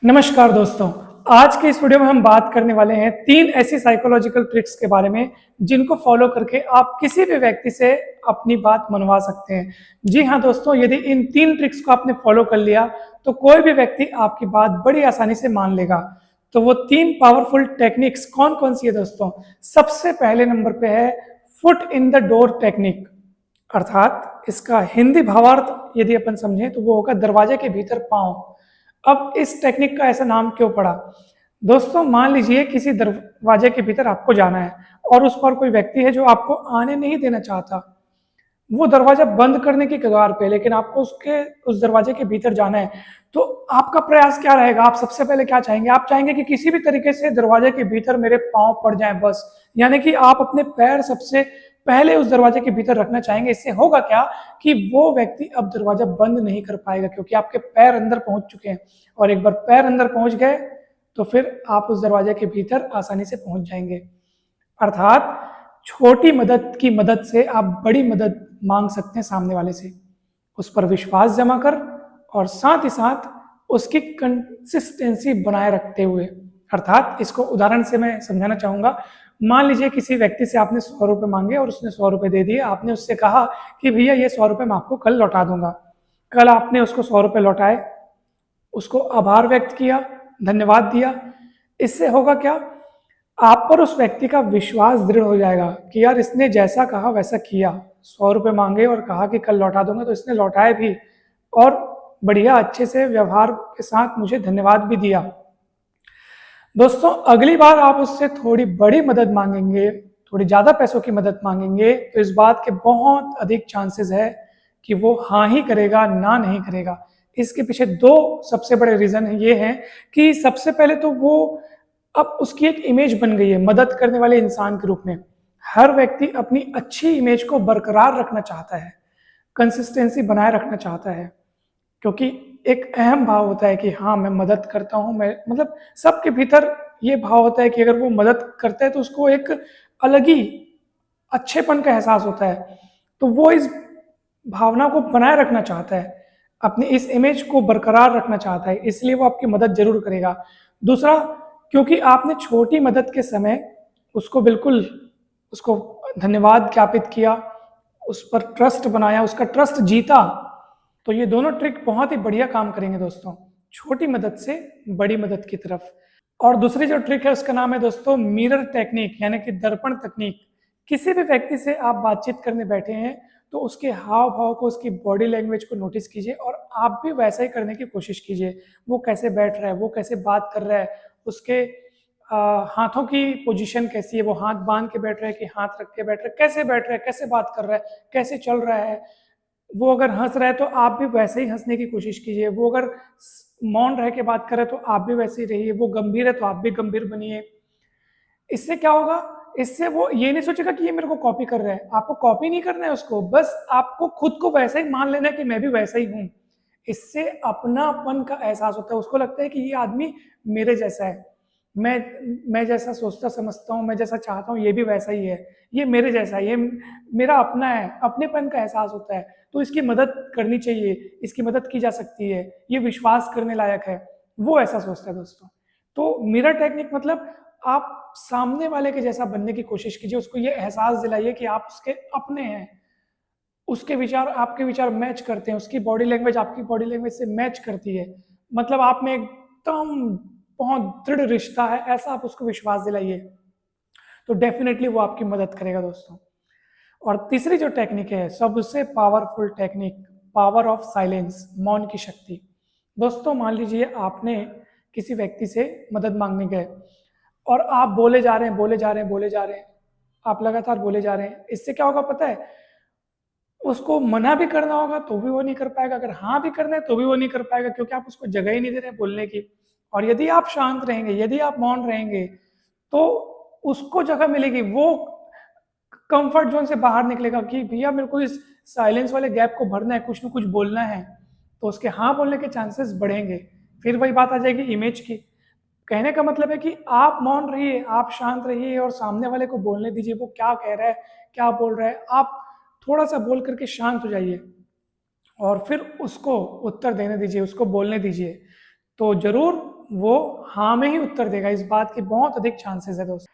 नमस्कार दोस्तों। आज के इस वीडियो में हम बात करने वाले हैं 3 ऐसी साइकोलॉजिकल ट्रिक्स के बारे में जिनको फॉलो करके आप किसी भी व्यक्ति से अपनी बात मनवा सकते हैं। जी हाँ दोस्तों, यदि इन 3 ट्रिक्स को आपने फॉलो कर लिया तो कोई भी व्यक्ति आपकी बात बड़ी आसानी से मान लेगा। तो वो 3 पावरफुल टेक्निक्स कौन कौन सी है दोस्तों? सबसे पहले नंबर पे है foot in the door technique, अर्थात इसका हिंदी भावार्थ यदि अपन समझें तो वो होगा दरवाजे के भीतर पांव। अब इस टेक्निक का ऐसा नाम क्यों पड़ा? दोस्तों मान लीजिए किसी दरवाजे के भीतर आपको जाना है और उस पर कोई व्यक्ति है जो आपको आने नहीं देना चाहता। वो दरवाजा बंद करने की कगार पे, लेकिन आपको उस दरवाजे के भीतर जाना है। तो आपका प्रयास क्या रहेगा? आप सबसे पहले क्या चाहेंगे? आप चाहेंगे कि किसी भी तरीके से दरवाजे के भीतर मेरे पांव पड़ जाएं बस, यानी कि आप अपने पैर सबसे पहले उस दरवाजे के भीतर रखना चाहेंगे। इससे होगा क्या कि वो व्यक्ति अब दरवाजा बंद नहीं कर पाएगा, क्योंकि आपके पैर अंदर पहुंच चुके हैं और एक बार पैर अंदर पहुंच गए तो फिर आप उस दरवाजे के भीतर आसानी से पहुंच जाएंगे। अर्थात छोटी मदद की मदद से आप बड़ी मदद मांग सकते हैं सामने वाले से, उस पर विश्वास जमा कर और साथ ही साथ उसकी कंसिस्टेंसी बनाए रखते हुए। अर्थात इसको उदाहरण से मैं समझाना चाहूंगा। मान लीजिए किसी व्यक्ति से आपने 100 रुपये मांगे और उसने 100 रुपये दे दिए। आपने उससे कहा कि भैया ये 100 रुपये मैं आपको कल लौटा दूंगा। कल आपने उसको 100 रुपये लौटाए, उसको आभार व्यक्त किया, धन्यवाद दिया। इससे होगा क्या? आप पर उस व्यक्ति का विश्वास दृढ़ हो जाएगा कि यार इसने जैसा कहा वैसा किया। 100 रुपये मांगे और कहा कि कल लौटा दूंगा, तो इसने लौटाए भी और बढ़िया अच्छे से व्यवहार के साथ मुझे धन्यवाद भी दिया। दोस्तों अगली बार आप उससे थोड़ी बड़ी मदद मांगेंगे, थोड़ी ज़्यादा पैसों की मदद मांगेंगे, तो इस बात के बहुत अधिक चांसेस है कि वो हाँ ही करेगा, ना नहीं करेगा। इसके पीछे 2 सबसे बड़े रीज़न ये हैं कि सबसे पहले तो वो अब उसकी एक इमेज बन गई है मदद करने वाले इंसान के रूप में। हर व्यक्ति अपनी अच्छी इमेज को बरकरार रखना चाहता है, कंसिस्टेंसी बनाए रखना चाहता है, क्योंकि एक अहम भाव होता है कि हाँ मैं मदद करता हूँ। मैं मतलब सबके भीतर ये भाव होता है कि अगर वो मदद करता है तो उसको एक अलग ही अच्छेपन का एहसास होता है। तो वो इस भावना को बनाए रखना चाहता है, अपनी इस इमेज को बरकरार रखना चाहता है, इसलिए वो आपकी मदद जरूर करेगा। दूसरा, क्योंकि आपने छोटी मदद के समय उसको धन्यवाद ज्ञापित किया, उस पर ट्रस्ट बनाया, उसका ट्रस्ट जीता, तो ये दोनों ट्रिक बहुत ही बढ़िया काम करेंगे दोस्तों, छोटी मदद से बड़ी मदद की तरफ। और दूसरी जो ट्रिक है उसका नाम है दोस्तों मिरर टेक्निक, यानी कि दर्पण तकनीक। किसी भी व्यक्ति से आप बातचीत करने बैठे हैं तो उसके हाव भाव को, उसकी बॉडी लैंग्वेज को नोटिस कीजिए और आप भी वैसा ही करने की कोशिश कीजिए। वो कैसे बैठ रहा है, वो कैसे बात कर रहा है, उसके हाथों की पोजीशन कैसी है, वो हाथ बांध के बैठ रहा है कि हाथ रख के बैठ रहा है, कैसे बैठ रहा है, कैसे बात कर रहा है, कैसे चल रहा है। वो अगर हंस रहा है तो आप भी वैसे ही हंसने की कोशिश कीजिए। वो अगर मौन रह के बात कर रहे तो आप भी वैसे ही रहिए। वो गंभीर है तो आप भी गंभीर बनिए। इससे क्या होगा? इससे वो ये नहीं सोचेगा कि ये मेरे को कॉपी कर रहा है। आपको कॉपी नहीं करना है उसको, बस आपको खुद को वैसा ही मान लेना है कि मैं भी वैसा ही हूँ। इससे अपनापन का एहसास होता है, उसको लगता है कि ये आदमी मेरे जैसा है, मैं जैसा सोचता समझता हूँ, मैं जैसा चाहता हूँ ये भी वैसा ही है, ये मेरे जैसा है, ये मेरा अपना है। अपनेपन का एहसास होता है, तो इसकी मदद करनी चाहिए, इसकी मदद की जा सकती है, ये विश्वास करने लायक है, वो ऐसा सोचता है दोस्तों। तो मिरर टेक्निक मतलब आप सामने वाले के जैसा बनने की कोशिश कीजिए, उसको ये एहसास दिलाइए कि आप उसके अपने हैं, उसके विचार आपके विचार मैच करते हैं, उसकी बॉडी लैंग्वेज आपकी बॉडी लैंग्वेज से मैच करती है, मतलब आप में एकदम बहुत दृढ़ रिश्ता है, ऐसा आप उसको विश्वास दिलाइए, तो डेफिनेटली वो आपकी मदद करेगा दोस्तों। और तीसरी जो टेक्निक है, सबसे powerful technique, power of silence, मौन की शक्ति। दोस्तों मान लीजिए आपने किसी व्यक्ति से मदद मांगने गए और आप बोले जा रहे हैं, बोले जा रहे हैं, बोले जा रहे हैं, आप लगातार बोले जा रहे हैं। इससे क्या होगा पता है? उसको मना भी करना होगा तो भी वो नहीं कर पाएगा, अगर हाँ भी करना है तो भी वो नहीं कर पाएगा, क्योंकि आप उसको जगह ही नहीं दे रहे बोलने की। और यदि आप शांत रहेंगे, यदि आप मौन रहेंगे, तो उसको जगह मिलेगी, वो कंफर्ट जोन से बाहर निकलेगा कि भैया मेरे को इस साइलेंस वाले गैप को भरना है, कुछ ना कुछ बोलना है, तो उसके हाँ बोलने के चांसेस बढ़ेंगे। फिर वही बात आ जाएगी इमेज की। कहने का मतलब है कि आप मौन रहिए, आप शांत रहिए और सामने वाले को बोलने दीजिए, वो क्या कह रहा है, क्या बोल रहा है, आप थोड़ा सा बोल करके शांत हो जाइए और फिर उसको उत्तर देने दीजिए, उसको बोलने दीजिए। तो जरूर वो हाँ में ही उत्तर देगा। इस बात के बहुत अधिक चांसेस है दोस्तों,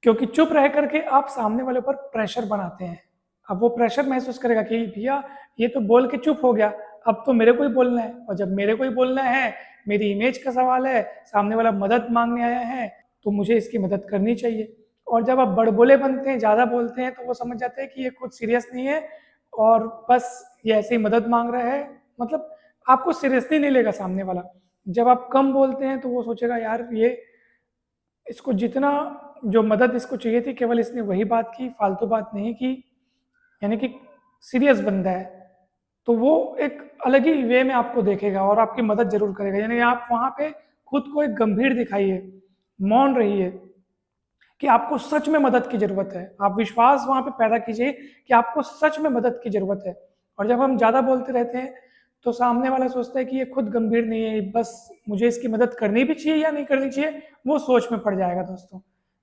क्योंकि चुप रह करके आप सामने वाले पर प्रेशर बनाते हैं। अब वो प्रेशर महसूस करेगा कि भैया ये तो बोल के चुप हो गया, अब तो मेरे को ही बोलना है, और जब मेरे को ही बोलना है, मेरी इमेज का सवाल है, सामने वाला मदद मांगने आया है, तो मुझे इसकी मदद करनी चाहिए। और जब आप बड़बोले बनते हैं, ज़्यादा बोलते हैं, तो वो समझ जाते हैं कि ये कुछ सीरियस नहीं है और बस ये ऐसे ही मदद मांग रहा है, मतलब आपको सीरियसली नहीं लेगा सामने वाला। जब आप कम बोलते हैं तो वो सोचेगा यार ये इसको जितना जो मदद इसको चाहिए थी केवल इसने वही बात की, फालतू बात नहीं की, यानी कि सीरियस बंदा है। तो वो एक अलग ही वे में आपको देखेगा और आपकी मदद जरूर करेगा। यानी आप वहां पे खुद को एक गंभीर दिखाइए, मौन रहिए कि आपको सच में मदद की जरूरत है। आप विश्वास वहां पे पैदा कीजिए कि आपको सच में मदद की जरूरत है। और जब हम ज्यादा बोलते रहते हैं तो सामने वाला सोचता है कि ये खुद गंभीर नहीं है, बस मुझे इसकी मदद करनी भी चाहिए या नहीं करनी चाहिए, वो सोच में पड़ जाएगा दोस्तों।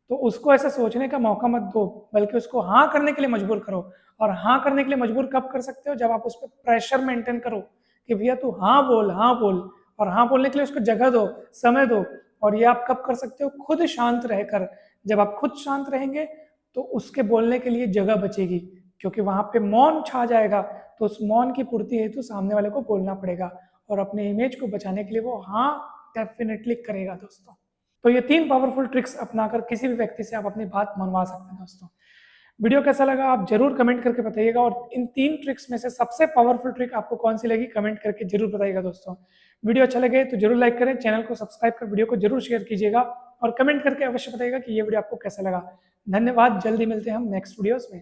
तो उसको ऐसा सोचने का मौका मत दो, बल्कि उसको हाँ करने के लिए मजबूर करो। और हाँ करने के लिए मजबूर कब कर सकते हो? जब आप उस पर प्रेशर मेंटेन करो कि भैया तू हाँ बोल, हाँ बोल। और हाँ बोलने के लिए उसको जगह दो, समय दो। और ये आप कब कर सकते हो? खुद शांत रहकर। जब आप खुद शांत रहेंगे तो उसके बोलने के लिए जगह बचेगी, क्योंकि वहां पे मौन छा जाएगा। तो उस मौन की पूर्ति हेतु सामने वाले को बोलना पड़ेगा, और अपने इमेज को बचाने के लिए वो हाँ डेफिनेटली करेगा दोस्तों। तो ये 3 पावरफुल ट्रिक्स अपनाकर किसी भी व्यक्ति से आप अपनी बात मनवा सकते हैं दोस्तों। वीडियो कैसा लगा आप जरूर कमेंट करके बताइएगा, और इन 3 ट्रिक्स में से सबसे पावरफुल ट्रिक आपको कौन सी लगी कमेंट करके जरूर बताइएगा दोस्तों। वीडियो अच्छा लगे तो जरूर लाइक करें, चैनल को सब्सक्राइब कर वीडियो को जरूर शेयर कीजिएगा, और कमेंट करके अवश्य बताइएगा कि ये वीडियो आपको कैसा लगा। धन्यवाद, जल्दी मिलते हैं हम नेक्स्ट वीडियोस में।